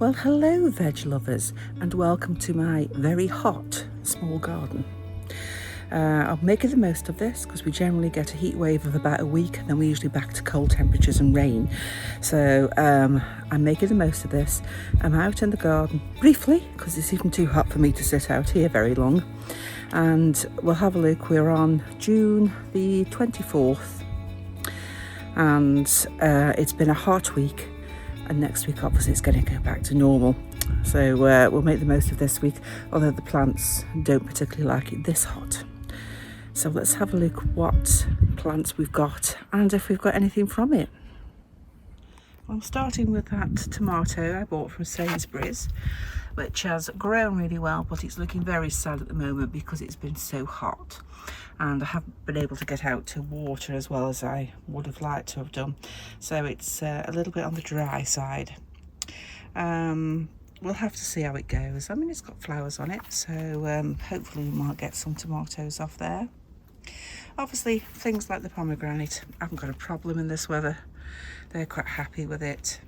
Well, hello veg lovers, and welcome to my very hot small garden. I'm making the most of this because we generally get a heat wave of about a week and then we're usually back to cold temperatures and rain. So I'm making the most of this. I'm out in the garden briefly because it's even too hot for me to sit out here very long. And we'll have a look. We're on June the 24th and it's been a hot week. And next week, obviously, it's going to go back to normal. So we'll make the most of this week, although the plants don't particularly like it this hot. So let's have a look what plants we've got and if we've got anything from it. Well, starting with that tomato I bought from Sainsbury's, which has grown really well, but it's looking very sad at the moment because it's been so hot. And I haven't been able to get out to water as well as I would have liked to have done. So it's a little bit on the dry side. We'll have to see how it goes. I mean, it's got flowers on it, so hopefully we might get some tomatoes off there. Obviously, things like the pomegranate, I haven't got a problem in this weather. They're quite happy with it.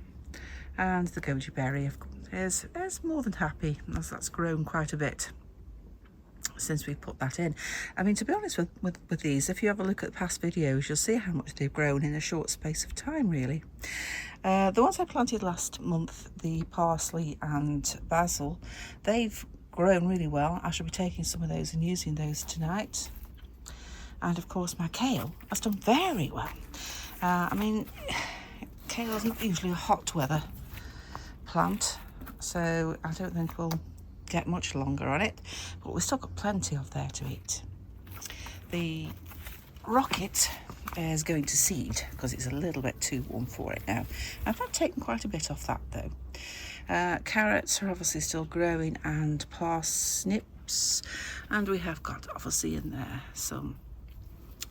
And the goji berry is more than happy, as that's grown quite a bit since we put that in. I mean, to be honest with these, if you have a look at the past videos, you'll see how much they've grown in a short space of time, really. The ones I planted last month, the parsley and basil, they've grown really well. I shall be taking some of those and using those tonight. And of course my kale has done very well. I mean, kale is not usually a hot weather plant, so I don't think we'll get much longer on it, but we've still got plenty of there to eat. The rocket is going to seed because it's a little bit too warm for it now. I've taken quite a bit off that though. Carrots are obviously still growing and parsnips, and we have got obviously in there some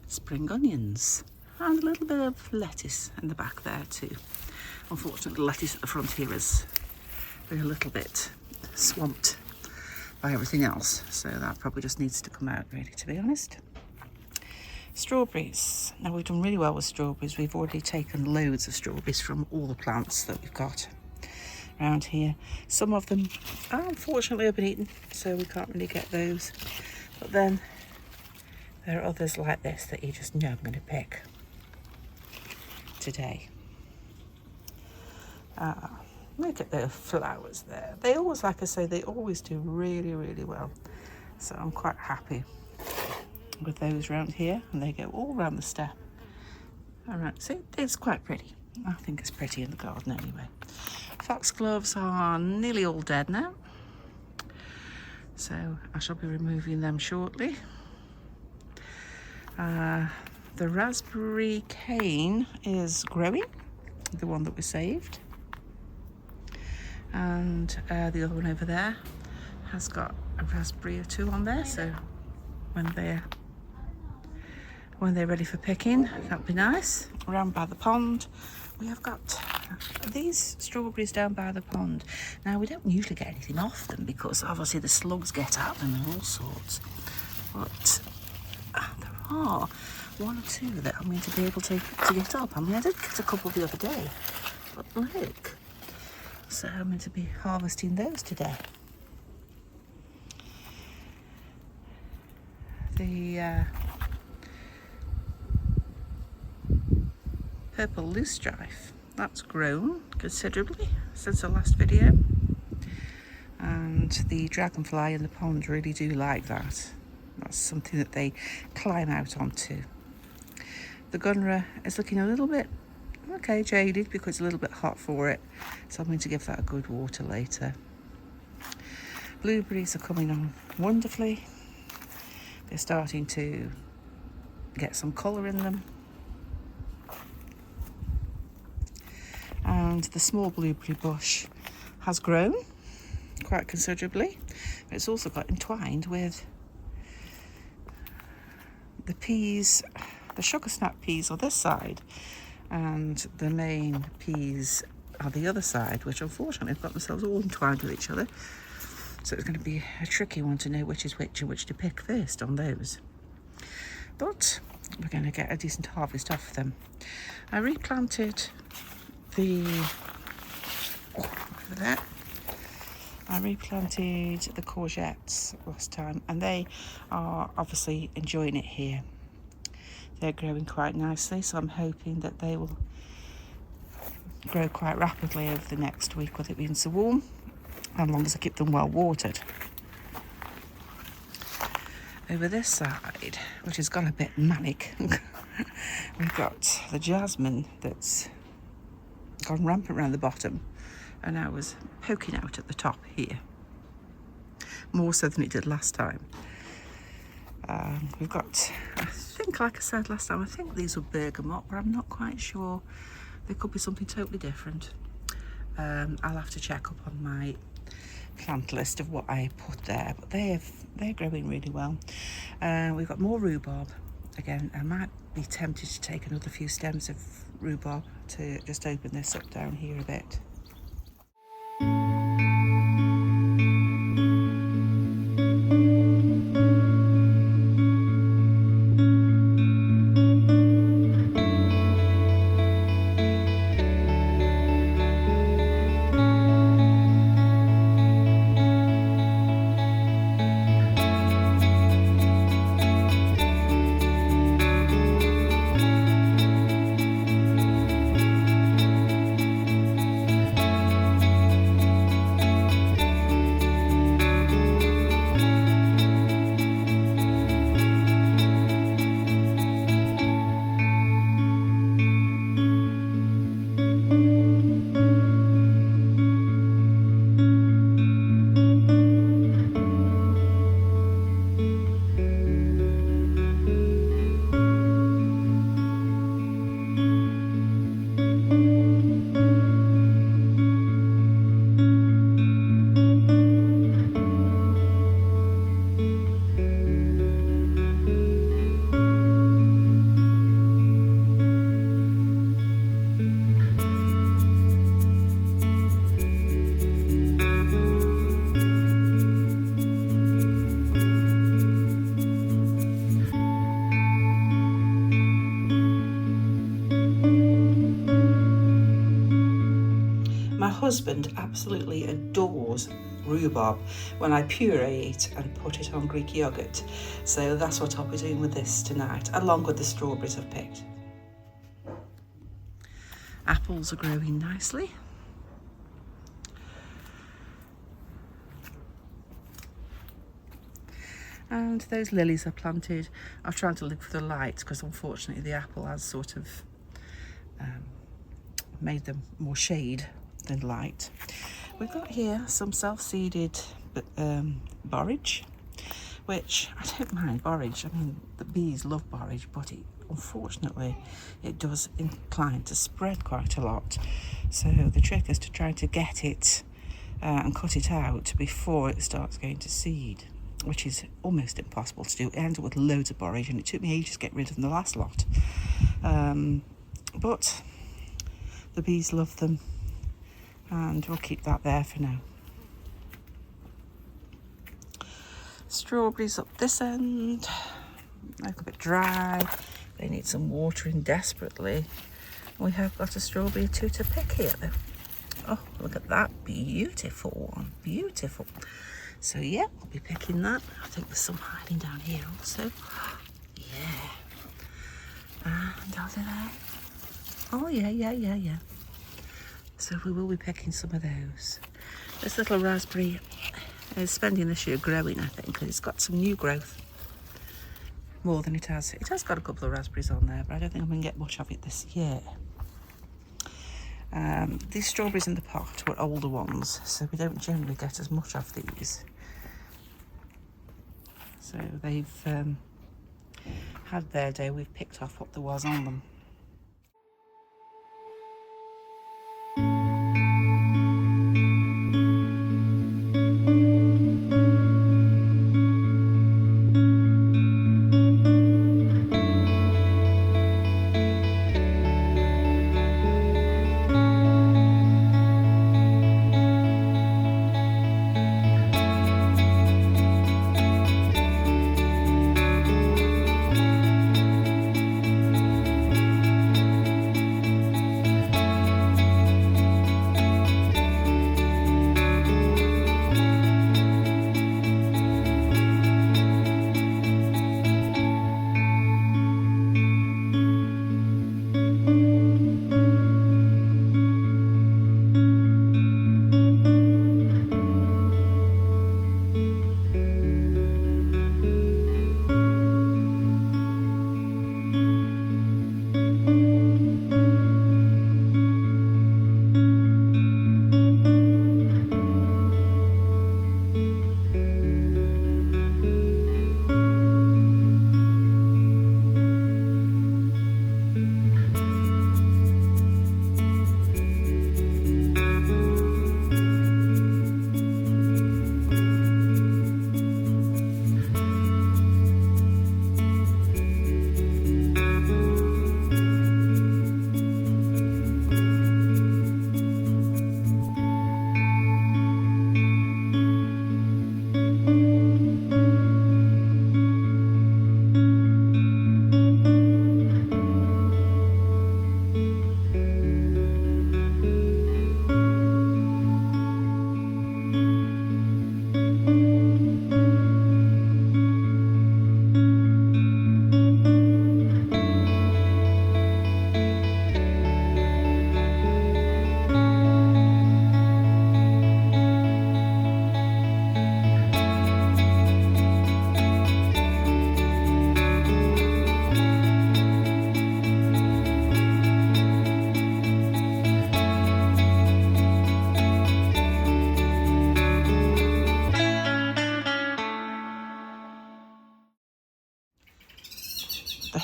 spring onions and a little bit of lettuce in the back there too. Unfortunately, the lettuce at the front here is a little bit swamped by everything else, so that probably just needs to come out really, to be honest. Strawberries. Now we've done really well with strawberries. We've already taken loads of strawberries from all the plants that we've got around here. Some of them unfortunately have been eaten, so we can't really get those, but then there are others like this that you just know I'm going to pick today. Look at the flowers there. They always, like I say, they always do really, really well. So I'm quite happy with those around here. And they go all around the stem. All right, see, it's quite pretty. I think it's pretty in the garden anyway. Foxgloves are nearly all dead now. So I shall be removing them shortly. The raspberry cane is growing, the one that we saved. And the other one over there has got a raspberry or two on there, so when they're ready for picking, that'll be nice. Around by the pond we have got these strawberries down by the pond. Now we don't usually get anything off them because obviously the slugs get at them and all sorts, but there are one or two that I'm going to be able to get up. I mean, I did get a couple the other day, but look. So I'm going to be harvesting those today. The purple loosestrife, that's grown considerably since the last video. And the dragonfly in the pond really do like that. That's something that they climb out onto. The gunra is looking a little bit jaded because it's a little bit hot for it, so I'm going to give that a good water later. Blueberries are coming on wonderfully. They're starting to get some colour in them, and the small blueberry bush has grown quite considerably. It's also got entwined with the peas. The sugar snap peas are this side, and the main peas are the other side, which unfortunately have got themselves all entwined with each other. So it's going to be a tricky one to know which is which and which to pick first on those. But we're going to get a decent harvest off them. I replanted the over there, I replanted the courgettes last time, and they are obviously enjoying it here. They're growing quite nicely, so I'm hoping that they will grow quite rapidly over the next week with it being so warm, as long as I keep them well watered. Over this side, which has gone a bit manic, we've got the jasmine that's gone rampant around the bottom, and I was poking out at the top here, more so than it did last time. We've got, I think, like I said last time, I think these were bergamot, but I'm not quite sure. They could be something totally different. I'll have to check up on my plant list of what I put there, but they're growing really well. We've got more rhubarb. Again, I might be tempted to take another few stems of rhubarb to just open this up down here a bit. My husband absolutely adores rhubarb when I puree it and put it on Greek yogurt. So that's what I'll be doing with this tonight, along with the strawberries I've picked. Apples are growing nicely. And those lilies are planted. I'm trying to look for the light because unfortunately the apple has sort of made them more shade than light. We've got here some self-seeded borage, which I don't mind borage. I mean, the bees love borage, but unfortunately it does incline to spread quite a lot. So the trick is to try to get it and cut it out before it starts going to seed, which is almost impossible to do. It ends up with loads of borage, and it took me ages to get rid of the last lot. But the bees love them, and we'll keep that there for now. Strawberries up this end, a little bit dry. They need some watering desperately. We have got a strawberry or two to pick here though. Oh, look at that beautiful one, beautiful. So yeah, I'll be picking that. I think there's some hiding down here also. Yeah. And are they there? Oh yeah. So we will be picking some of those. This little raspberry is spending this year growing, I think, because it's got some new growth. More than it has. It has got a couple of raspberries on there, but I don't think I'm going to get much of it this year. These strawberries in the pot were older ones, so we don't generally get as much of these. So they've had their day. We've picked off what there was on them.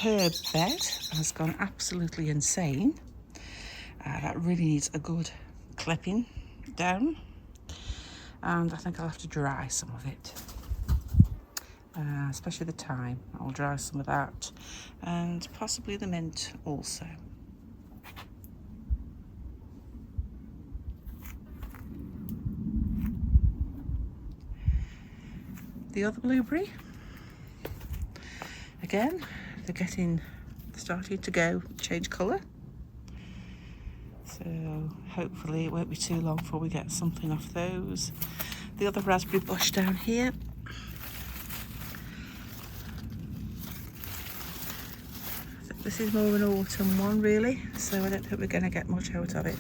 herb bed has gone absolutely insane. That really needs a good clipping down, and I think I'll have to dry some of it, especially the thyme. I'll dry some of that, and possibly the mint also. The other blueberry, again, they're starting to change colour. So hopefully it won't be too long before we get something off those. The other raspberry bush down here. I think this is more of an autumn one really, so I don't think we're going to get much out of it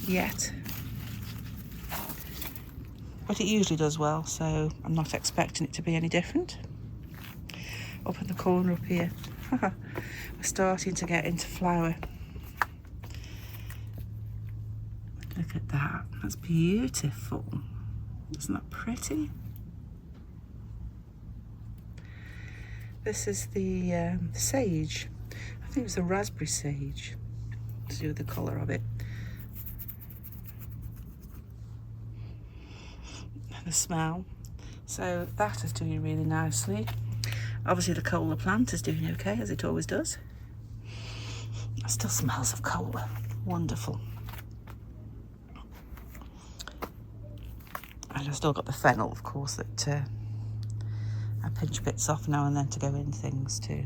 yet. But it usually does well, so I'm not expecting it to be any different. Up in the corner up here, we're starting to get into flower. Look at that, that's beautiful. Isn't that pretty? This is the sage. I think it was the raspberry sage, to do with the colour of it. The smell. So that is doing really nicely. Obviously the cola plant is doing okay, as it always does. It still smells of cola. Wonderful. And I've still got the fennel, of course, that I pinch bits off now and then to go in things too.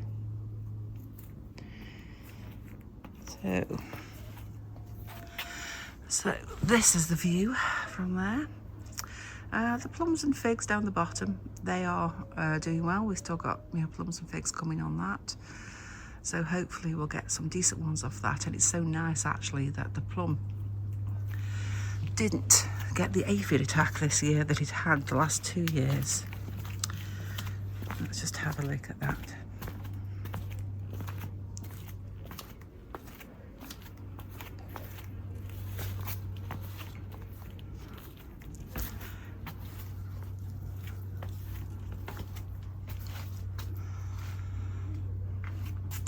So this is the view from there. The plums and figs down the bottom, they are doing well. We've still got plums and figs coming on that. So hopefully we'll get some decent ones off that. And it's so nice actually that the plum didn't get the aphid attack this year that it had the last 2 years. Let's just have a look at that.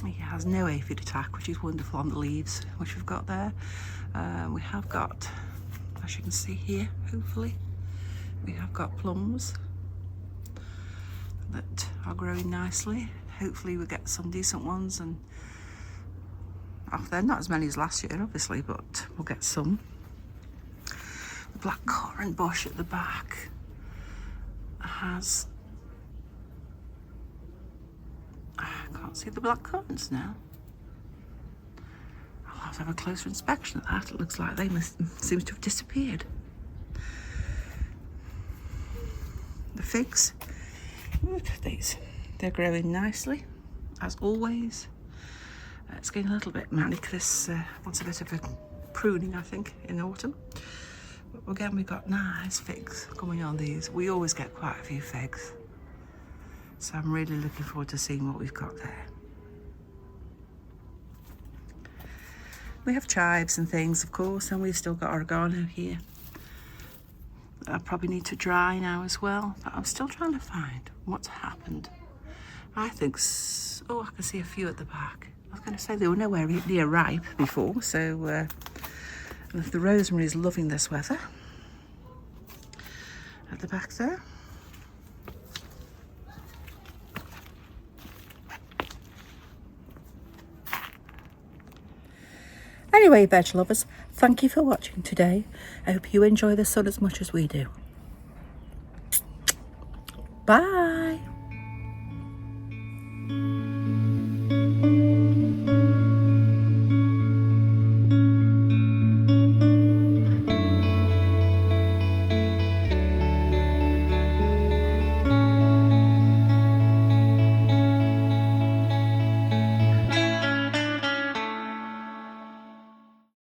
It has no aphid attack, which is wonderful on the leaves, which we've got there. We have got, as you can see here, hopefully, we have got plums that are growing nicely. Hopefully we'll get some decent ones, and they're not as many as last year, obviously, but we'll get some. The black currant bush at the back has, I can't see the black currants now. I'll have to have a closer inspection of that. It looks like they seem to have disappeared. The figs, look at these. They're growing nicely, as always. It's getting a little bit manic. This wants a bit of a pruning, I think, in autumn. But again, we've got nice figs coming on these. We always get quite a few figs. So I'm really looking forward to seeing what we've got there. We have chives and things, of course, and we've still got oregano here. I probably need to dry now as well, but I'm still trying to find what's happened. I think, oh, I can see a few at the back. I was going to say they were nowhere near ripe before, so the rosemary is loving this weather. At the back there. Anyway, veg lovers, thank you for watching today. I hope you enjoy the sun as much as we do. Bye.